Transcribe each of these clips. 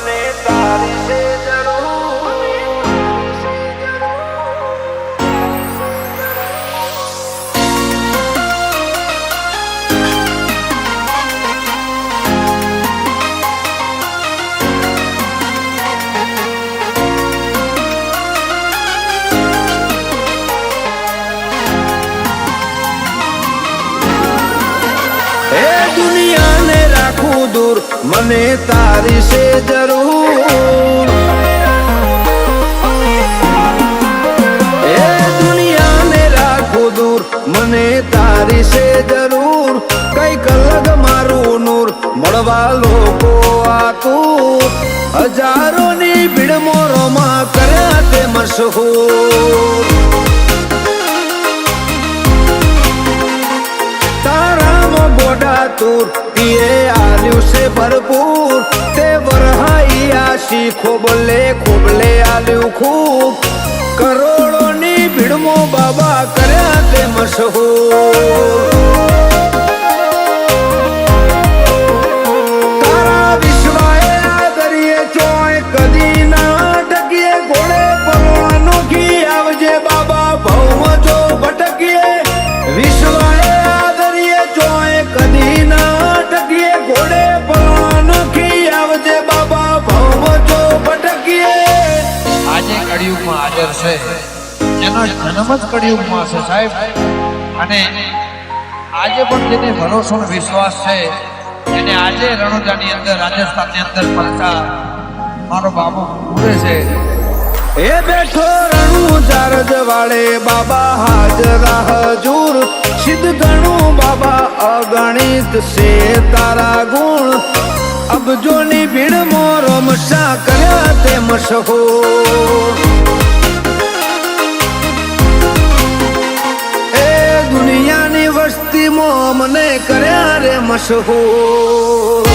મને તારી છે દુનિયાને રાખું દૂર મને તારી છે જરૂર એ દુનિયાને રાખું દૂર મને તારી છે જરૂર કઈક અલગ મારું નૂર મળવા લોકો આતુર હજારોની ભીડ મોરોમાં કર્યા તે મશહૂર બોડા તૂર પીએ આલ્યું છે ભરપૂર તે વરહાઈ આશી ખોબલે ખોબલે આલ્યું ખૂબ કરોડોની ભીડમાં બાબા કર્યા તે મશહૂર તારા વિશ્વાએ આદરીએ ચોય કદી ના ટકીએ ઘોડે પલવાનો ઘી આવજે બાબા ભવમાં જો ભટકીએ વિશ્વાએ કદી ના ટકીએ ઘોડે પલવાનો ઘી આવજે બાબા ભવમાં જો ભટકીએ આજે કળિયુગમાં હાજર છે એનો જન્મ જ કળિયુગમાં છે સાહેબ અને આજે પણ જેને ભરોસો અને વિશ્વાસ છે એને આજે રણુજાની અંદર રાજસ્થાનની અંદર પડતા મારો બાબુ પૂરે છે એ બેઠો રણુજા રજવાડે બાબા હાજર હજૂર સિદ્ધ ગણું બાબા અગણિત છે તારા ગુણ અબજોની ભીડ મોરમશા કર્યા તે મશહૂર એ દુનિયાની વસ્તીમાં મને કર્યા રે મશહૂર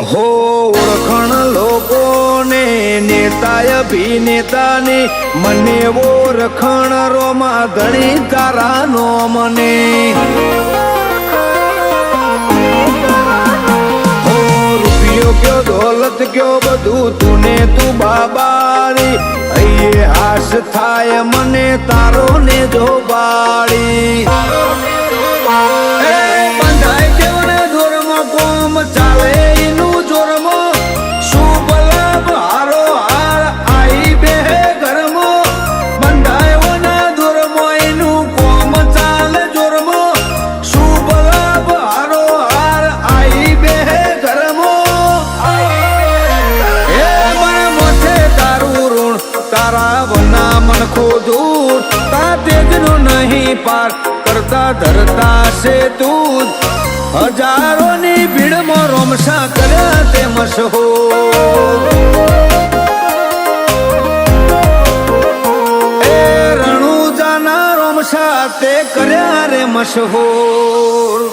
હો ઓળખણ લોકોને નેતા અભિનેતાની મને ઓળખણ રોમા ધણી તારા નો મને હો રૂપિયો કયો દોલત કયો બધું તુને તું બાબારી અહીંયા હાસ થાય મને તારો ને જો બાળી ચાલે એનું જોરમો શુભ લાભ હારો હાર આઈ બે ઘરમો બંધાયોના દોરમો એનું કોમ ચાલે જોરમો શુભ લાભ હારો હાર આઈ બે ઘરમો એ મને મોઠે તારું ઋણ તારા વના મન ખોદૂર તા તેજનું નહીં પાર કરતા ધરતા છે તું હજારોની ભીડમાં રોમશા કર્યા તે મશહૂર એ રણુજાના રોમશા તે કર્યા રે મશહૂર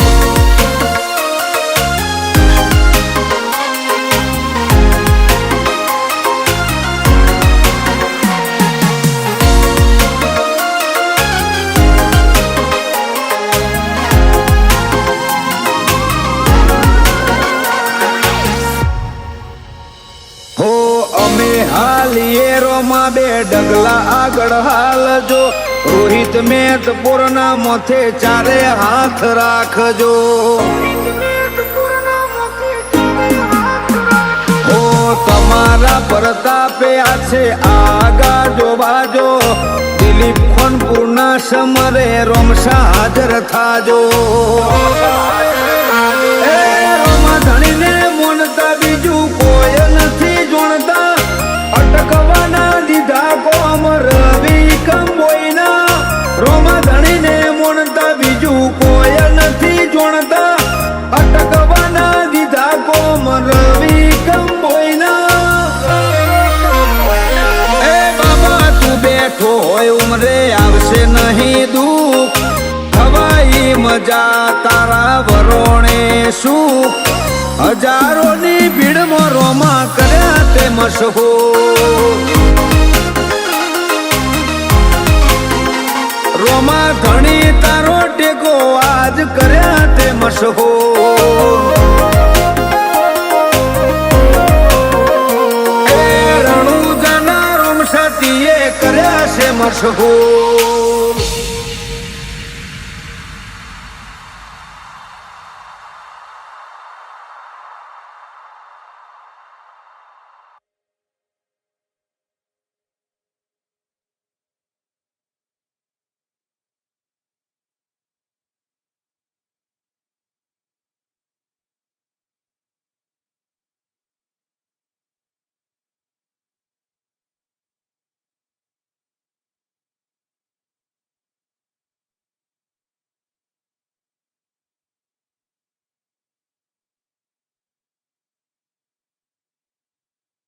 હાલિયેરોમાં બે ડગલા આગળ હાલજો રોહિત મેદપુરના મોથે ચારે હાથ રાખજો હો તમારા પ્રતાપે આ છે આગા જો બાજો દિલીપ ખોનપુરના સમરે રોમશા હાજર થાજો એ રોમા ધણીને મોનતા બીજું કોઈ નથી જોણતા અટકવાના દીધા કોમ રવિ કંબોઈના રોમા ધણીને મોણતા બીજું કોઈ નથી જોણતા અટકવાના દીધા કોમ રવિ કંબોઈના એ બાબા તું બેઠો હોય ઉમરે આવશે નહીં દુઃખ હવાઈ મજા તારા વરોણે પામી સુખ હજારોની ભીડમાં રોમા કર્યા તે મશહૂર રોમા ધણી તારો ટેકો આજ કર્યા તે મશહૂર રણુજાના રોમ સતીએ કર્યા છે મશહૂર